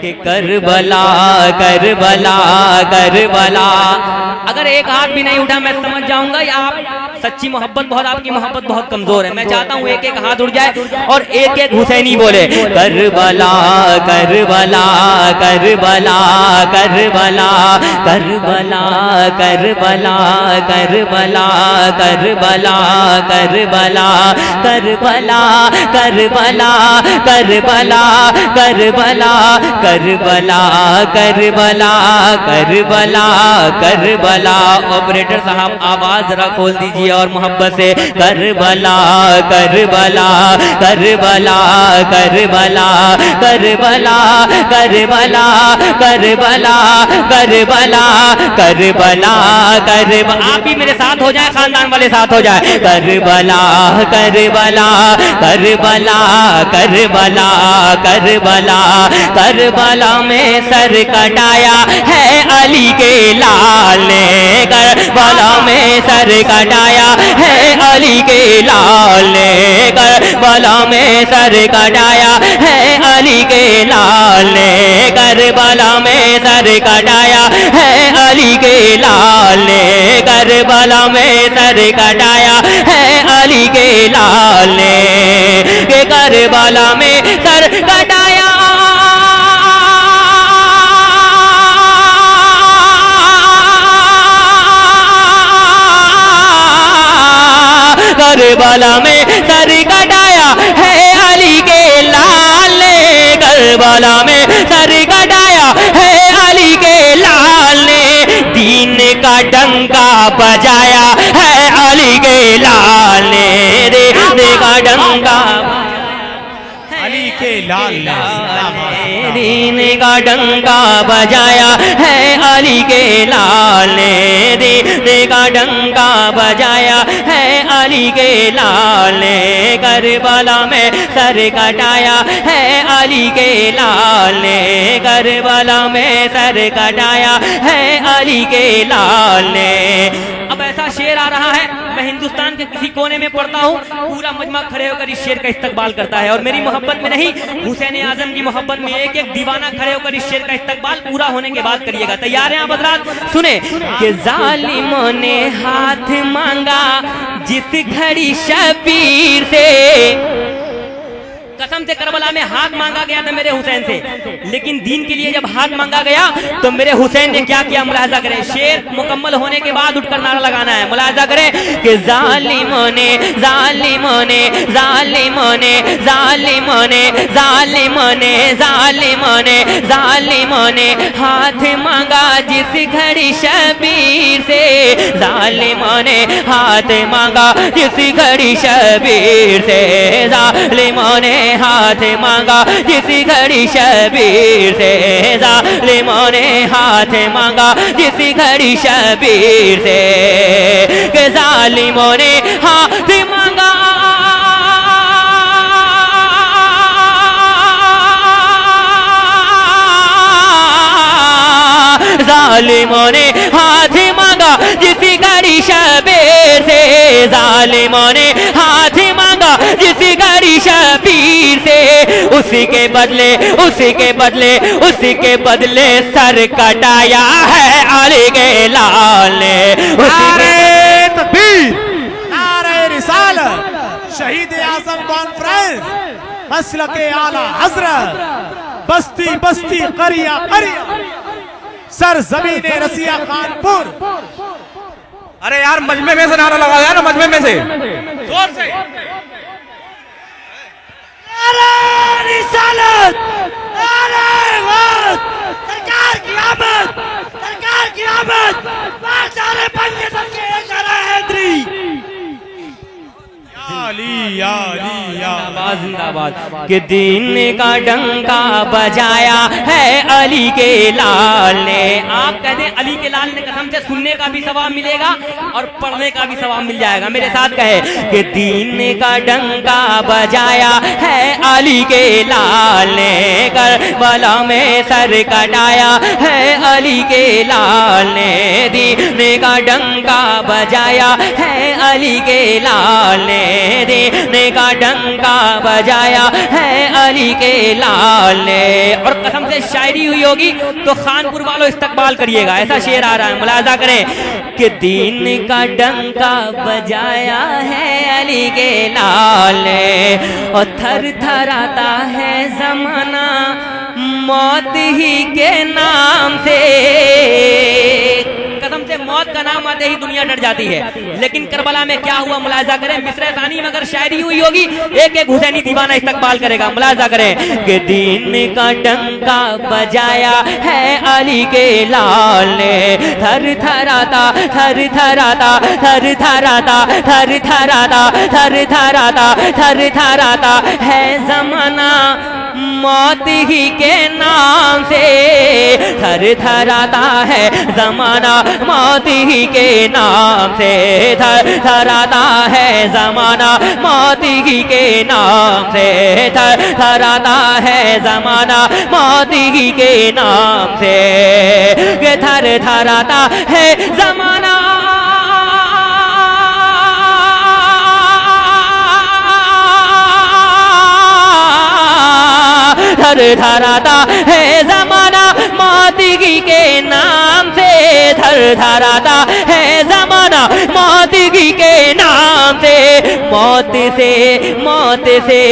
कि Karbala Karbala Karbala. अगर एक हाथ भी नहीं उठा मैं समझ जाऊंगा या आप सच्ची मोहब्बत बहुत, आपकी मोहब्बत बहुत कमजोर है। मैं चाहता हूँ एक एक हाथ उठ जाए और एक एक हुसैनी बोले Karbala Karbala Karbala Karbala Karbala Karbala Karbala Karbala Karbala Karbala Karbala Karbala Karbala Karbala Karbala Karbala Karbala. Operator साहब आवाज जरा खोल दीजिए और मोहब्बत से Karbala Karbala Karbala Karbala Karbala Karbala Karbala Karbala Karbala Karbala. आप भी मेरे साथ हो जाए, खानदान वाले साथ हो जाए। Karbala Karbala Karbala Karbala Karbala Karbala में सर कटाया है अली के लाल ने। करबला में सर कटाया है अली के लाल ने। करबला में सर कटाया है अली के लाल ने। करबला में सर कटाया है अली के लाल ने। करबला में सर कटाया है अली के लाल ने। के करबला में सर कटाया करबला में सर कटाया है अली के लाल ने। करबला में सर कटाया है अली के लाल ने। दीन का डंका बजाया है अली के लाल ने। दीन का डंका अली के लाल ने। दीन का डंका बजाया है अली के लाल ने। दीन का डंका बजाया है अली के लाल ने। करबला में सर कटाया है अली के लाल ने। करबला में सर कटाया है अली के लाल ने। अब ऐसा शेर आ रहा है, मैं हिंदुस्तान के किसी कोने में पढ़ता हूँ, पूरा मजमा खड़े होकर इस शेर का इस्तकबाल करता है। और मेरी मोहब्बत में नहीं, हुसैन आजम की मोहब्बत में एक एक दीवाना खड़े होकर इस शेर का इस्तकबाल पूरा होने के बाद करिएगा। तैयार हैं आप हज़रात? सुने कि जालिमों ने हाथ मांगा जिस घड़ी शबीर से। कसम से करबला में हाथ मांगा गया था मेरे हुसैन से, लेकिन दीन के लिए जब हाथ मांगा गया तो मेरे हुसैन ने क्या किया, मुलाहिजा करें। शेर मुकम्मल होने के बाद उठकर नारा लगाना है, मुलाहिजा करें कि जालिमों ने जालिमों ने जालिमों ने जालिमों ने जालिमों ने जालिमों ने जालिमों ने हाथ मांगा जिस घड़ी शबीर से। जालिमों ने हाथ मांगा जिस घड़ी शबीर से। जालिमों ने हाथ मांगा जिस घड़ी शबीर से। जालिमों ने हाथ मांगा जिस घड़ी शबीर से। के जालिमों ने हाथ मांगा जालिमों ने हाथ मांगा जिस घड़ी शबीर से। जालिमों ने हाथ मांगा जिस घड़ी शबीर से। उसी के बदले उसके बदले उसके बदले सर कटाया है अली के लाल ने। नारे तकबीर, नारे रिसालत, शहीद आजम कॉन्फ्रेंस, मसलके आला हजरत, बस्ती बस्ती करिया करिया, सर जमीने रसिया खानपुर। अरे यार मजमे में से नारा लगाया ना, मजमे में से जोर से। रिसालत, नारे वक्त, सरकार की आमद, सरकार की आमद, सारे पंजे सबके एक नारा हैदरी। जिंदाबाद जिंदाबाद। कि दीन का डंका बजाया है अली के लाल ने। आप कहते हैं अली के लाल ने, कसम से सुनने का भी सवाब मिलेगा और पढ़ने का भी सवाब मिल जाएगा। मेरे साथ कहे कि दीन का डंका बजाया है अली के लाल ने। करबला में सर कटाया है अली के लाल ने। दीन का डंका बजाया है अली के लाल ने। दीन का डंका बजाया बजाया है अली के लाल ने। और कसम से शायरी हुई होगी तो खानपुर वालों इस्तकबाल करिएगा, ऐसा शेर आ रहा है, मुलाजा करें कि दीन का डंका बजाया है अली के लाल ने और थर थराता है जमाना मौत ही के नाम से। कसम से मौत का नाम आते ही दुनिया डर जाती है, लेकिन करबला में क्या हुआ मुलाजा करें। मिस्र सानी में अगर शायरी हुई होगी एक एक हुसैनी दीवाना इस्तकबाल करेगा, मुलाजा करें कि दीन का डंका बजाया है अली के लाल ने थर थराता थर थराता थर थराता थर थराता थर थराता थर थराता है जमाना मौत ही के नाम से। थर थराता है जमाना मौत ही के नाम से। थर थराता है जमाना मौत ही के नाम से। थर थराता है जमाना मौत ही के नाम से। थर थराता है जमाना थर थराता है जमाना मौत ही के नाम से। थर थराता है जमाना मौत ही के नाम से। मौत से मौत से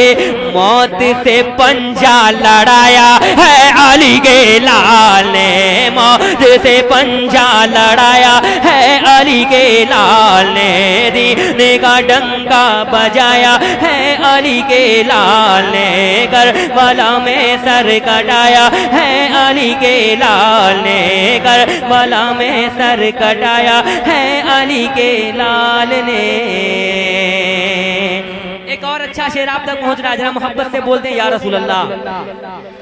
मौत से पंजा लड़ाया है अली के लाल ने। मौत से पंजा लड़ाया है अली के लाल ने। दीन का डंका बजाया है अली के लाल ने। करबला में सर कटाया है अली के लाल ने। करबला में सर कटाया है अली के लाल ने। एक और अच्छा शेर आप तक पहुंच रहा है, जरा मोहब्बत से बोलते हैं या रसूल अल्लाह,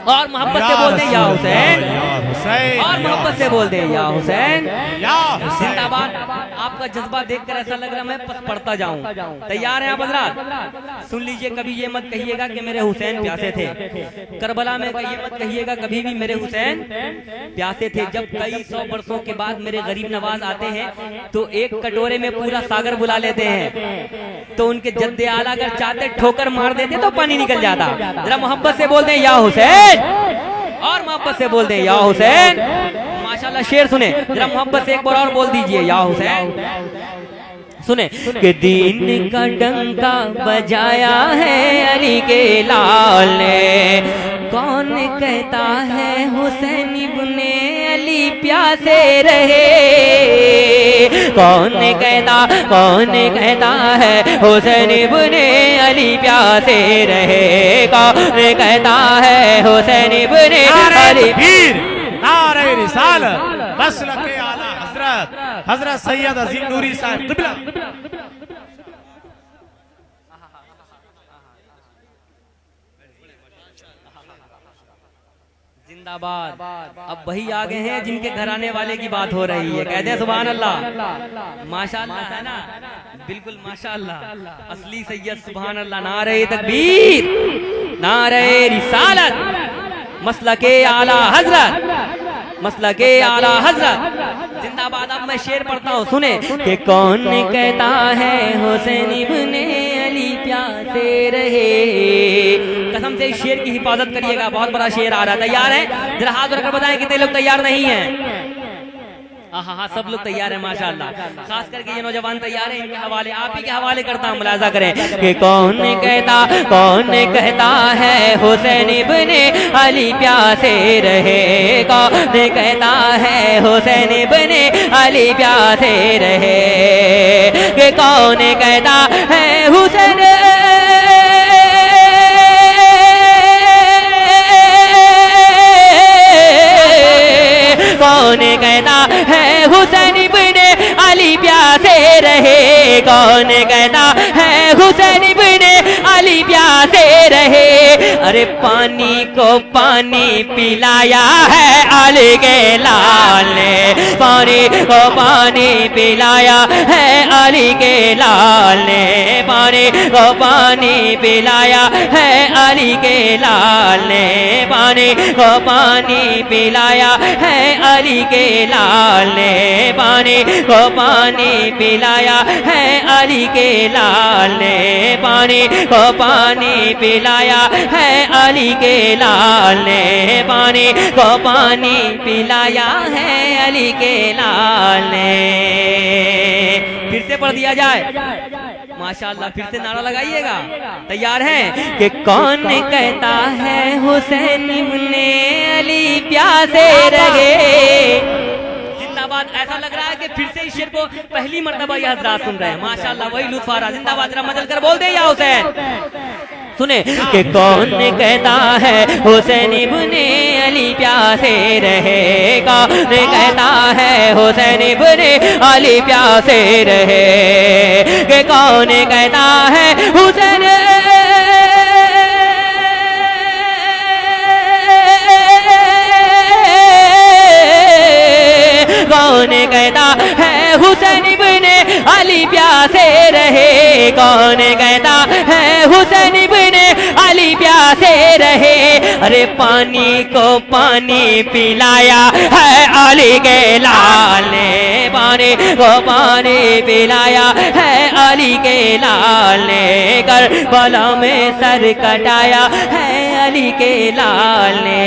और मोहब्बत से बोलते हैं या हुसैन, और मोहब्बत से बोलते हैं या हुसैन जिंदाबाद। आपका जज्बा देखकर ऐसा लग रहा है मैं पढ़ता जाऊं। तैयार हैं आप हज़रात? सुन लीजिए, कभी ये मत कहिएगा कि मेरे हुसैन प्यासे थे। करबला में ये मत कहिएगा कभी भी मेरे हुसैन प्यासे थे। जब कई 100 वर्षों के बाद मेरे गरीब नवाज आते हैं तो एक कटोरे में पूरा सागर बुला लेते हैं, तो उनके जद्दे आला अगर चाहते ठोकर मार देते तो पानी निकल जाता। जरा मोहब्बत से बोलते हैं या हुसैन, और मोहब्बत से बोलते हैं या हुसैन। माशाल्लाह शेर सुने, जरा मोहब्बत से एक बार और बोल दीजिए या हुसैन। सुने कि दीन का डंका बजाया है अली के लाल ने। कौन कहता है हुसैन इब्ने अली प्यासे रहे। कौन कहता है हुसैन इब्ने अली प्यासे रहे। कौन कहता है हुसैन इब्ने अली। नारे रिसालत मसलके आला हजरत हजरत सैयद अजीम नूरी साहब क़िबला। जिंदाबाद। अब वही आ गए हैं जिनके घराने वाले की बात हो रही है, कहते हैं सुभान अल्लाह। माशाअल्लाह है ना, बिल्कुल माशाअल्लाह, असली सैयद सुभान अल्लाह। नारे तकबीर, नारे रिसालत, मसलके आला हजरत, मसलके आला हजरत जिंदाबाद। अब मैं शेर पढ़ता हूँ, सुने कि कौन कहता है हुसैन इब्ने अली प्यासे रहे। कसम से इस शेर की हिफाजत करिएगा, बहुत बड़ा शेर आ रहा है। तैयार है? जरा हाथ रखकर बताएं कितने लोग तैयार नहीं हैं। हाँ हाँ, सब लोग तैयार है माशाअल्लाह। खास करके ये नौजवान तैयार है, इनके हवाले आप ही के हवाले करता हूँ, मुलाजा करें कि कौन कहता है हुसैन इब्ने अली प्यासे रहे। कौन कहता है हुसैन इब्ने अली प्यासे रहे। कि कौन कहता है हुसैन कौन कहता है हुसैन इब्ने अली प्यासे रहे। कौन कहता है हुसैन इब्ने अली प्यासे रहे। अरे पानी को पानी पिलाया है अली के लाल ने। पानी को पानी पिलाया है अली के लाल ने। पानी को पानी पिलाया है अली के लाल ने। पानी को पानी पिलाया है अली के लाल ने। पानी को पानी पिलाया है अली के लाल ने, पानी को पानी पिलाया है अली के लाल ने, पानी को पानी पिलाया है अली के लाल ने। फिर से पढ़ दिया जाए, माशाअल्लाह, फिर से नारा लगाइएगा। तैयार हैं कि कौन कहता है हुसैन इब्ने अली प्यासे रहे। जिंदाबाद। ऐसा लग रहा है कि फिर से इस शेर को पहली मर्तबा ये हजरात सुन रहे हैं। माशाअल्लाह, वही लुत्फ आ रहा। जिंदाबाद। जरा मदद कर बोल दे या हुसैन। सुने कि कौन कहता है हुसैन इब्ने अली प्यासे रहे, कौन कहता है हुसैन इब्ने अली प्यासे रहे, कि कौन कहता है हुसैन कौन कहता है हुसैन इब्ने अली प्यासे रहे, कौन कहता है हुसैन इब्ने अली प्यासे रहे। अरे पानी को पानी पिलाया है अली के लाल ने, पानी को पानी पिलाया है अली के लाल ने, करबला में सर कटाया है अली के लाल ने।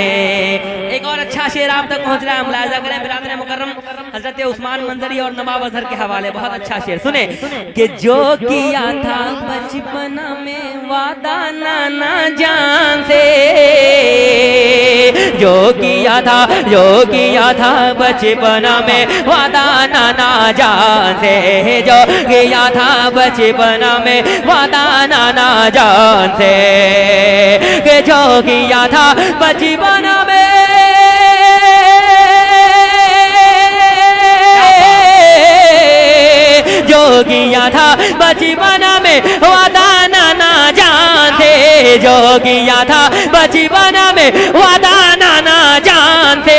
एक और अच्छा शेर आप तक पहुंच रहा है, मुलाहिजा करें बिरादर मुकर्रम हजरत उस्मान मंजरी और नवाब अजहर के हवाले। बहुत अच्छा शेर सुने कि जो किया था बचपन में वादा नाना जान से, जो किया था बचपन में वादा नाना जान से, जो किया था बचपन में वादा नाना जान से, कि जो किया था बचपन में जो किया था बचपन में वादा नाना जान से, जो किया था बचपन में वादा नाना जान से,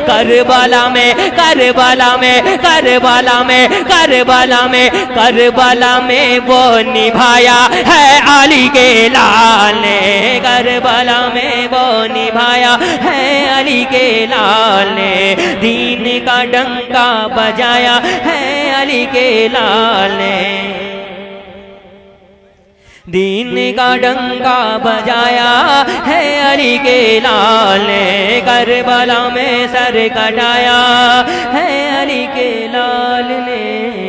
करबला में करबला में करबला में करबला में करबला में वो निभाया है अली के लाल ने, करबला में वो निभाया है अली के लाल ने, दीन का डंका बजाया है अली के लाल ने, दीन का डंका बजाया है अली के लाल ने, करबला में सर कटाया है अली के लाल ने।